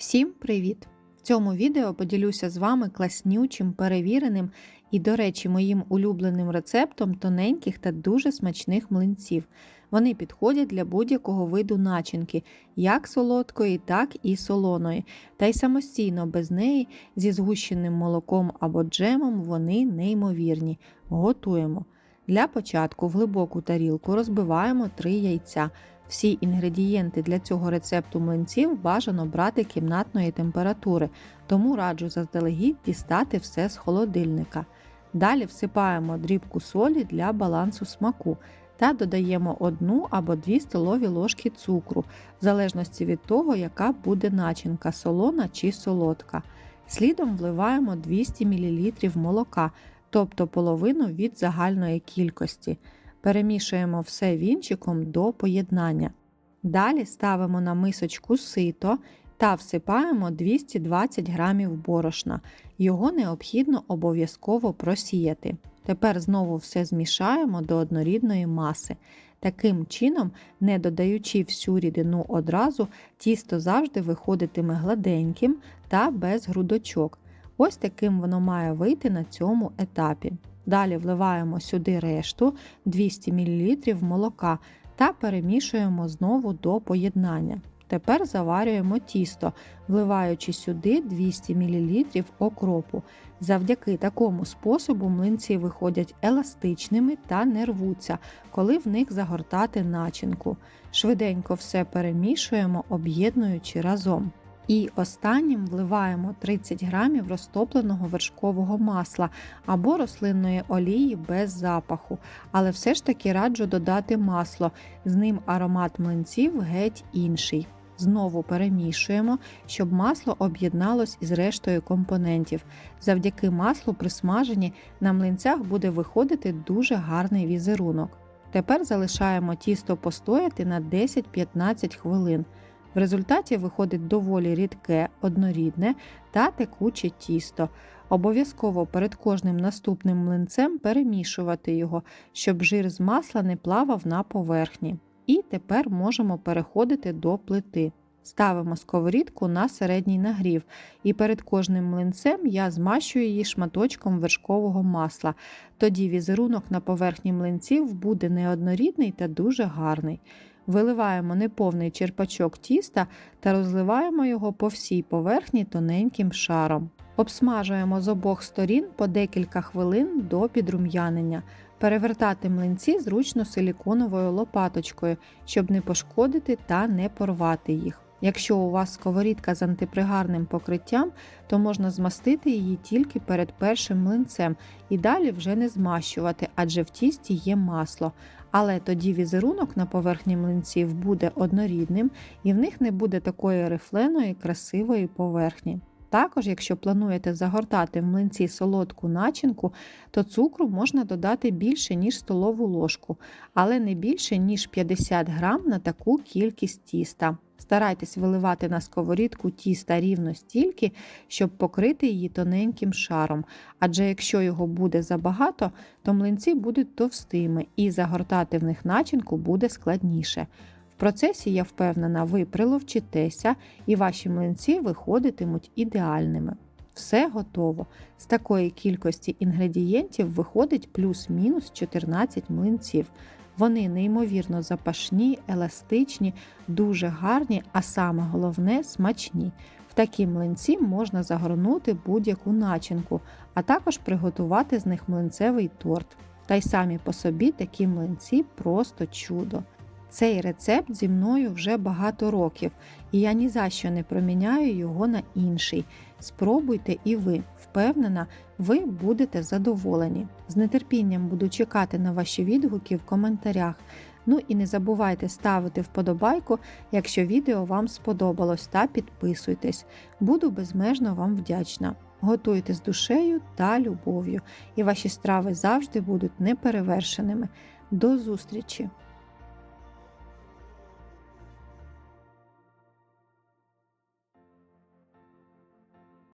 Всім привіт! В цьому відео поділюся з вами класнючим, перевіреним і, до речі, моїм улюбленим рецептом тоненьких та дуже смачних млинців. Вони підходять для будь-якого виду начинки, як солодкої, так і солоної. Та й самостійно без неї зі згущеним молоком або джемом вони неймовірні. Готуємо. Для початку в глибоку тарілку розбиваємо 3 яйця. Всі інгредієнти для цього рецепту млинців бажано брати кімнатної температури, тому раджу заздалегідь дістати все з холодильника. Далі всипаємо дрібку солі для балансу смаку та додаємо 1 або 2 столові ложки цукру, в залежності від того, яка буде начинка – солона чи солодка. Слідом вливаємо 200 мл молока, тобто половину від загальної кількості. Перемішуємо все вінчиком до поєднання. Далі ставимо на мисочку сито та всипаємо 220 г борошна. Його необхідно обов'язково просіяти. Тепер знову все змішаємо до однорідної маси. Таким чином, не додаючи всю рідину одразу, тісто завжди виходитиме гладеньким та без грудочок. Ось таким воно має вийти на цьому етапі. Далі вливаємо сюди решту 200 мл молока та перемішуємо знову до поєднання. Тепер заварюємо тісто, вливаючи сюди 200 мл окропу. Завдяки такому способу млинці виходять еластичними та не рвуться, коли в них загортати начинку. Швиденько все перемішуємо, об'єднуючи разом. І останнім вливаємо 30 г розтопленого вершкового масла або рослинної олії без запаху, але все ж таки раджу додати масло, з ним аромат млинців геть інший. Знову перемішуємо, щоб масло об'єдналось із рештою компонентів. Завдяки маслу при смаженні на млинцях буде виходити дуже гарний візерунок. Тепер залишаємо тісто постояти на 10-15 хвилин. В результаті виходить доволі рідке, однорідне та текуче тісто. Обов'язково перед кожним наступним млинцем перемішувати його, щоб жир з масла не плавав на поверхні. І тепер можемо переходити до плити. Ставимо сковорідку на середній нагрів і перед кожним млинцем я змащую її шматочком вершкового масла. Тоді візерунок на поверхні млинців буде неоднорідний та дуже гарний. Виливаємо неповний черпачок тіста та розливаємо його по всій поверхні тоненьким шаром. Обсмажуємо з обох сторін по декілька хвилин до підрум'янення. Перевертати млинці зручно силіконовою лопаточкою, щоб не пошкодити та не порвати їх. Якщо у вас сковорідка з антипригарним покриттям, то можна змастити її тільки перед першим млинцем і далі вже не змащувати, адже в тісті є масло. Але тоді візерунок на поверхні млинців буде однорідним і в них не буде такої рифленої, красивої поверхні. Також, якщо плануєте загортати в млинці солодку начинку, то цукру можна додати більше, ніж столову ложку, але не більше, ніж 50 г на таку кількість тіста. Старайтесь виливати на сковорідку тіста рівно стільки, щоб покрити її тоненьким шаром, адже якщо його буде забагато, то млинці будуть товстими і загортати в них начинку буде складніше. В процесі, я впевнена, ви приловчитеся і ваші млинці виходитимуть ідеальними. Все готово. З такої кількості інгредієнтів виходить плюс-мінус 14 млинців. Вони неймовірно запашні, еластичні, дуже гарні, а саме головне – смачні. В такі млинці можна загорнути будь-яку начинку, а також приготувати з них млинцевий торт. Та й самі по собі такі млинці просто чудо. Цей рецепт зі мною вже багато років, і я ні за що не проміняю його на інший. Спробуйте і ви. Впевнена, ви будете задоволені. З нетерпінням буду чекати на ваші відгуки в коментарях. Ну і не забувайте ставити вподобайку, якщо відео вам сподобалось, та підписуйтесь. Буду безмежно вам вдячна. Готуйте з душею та любов'ю, і ваші страви завжди будуть неперевершеними. До зустрічі!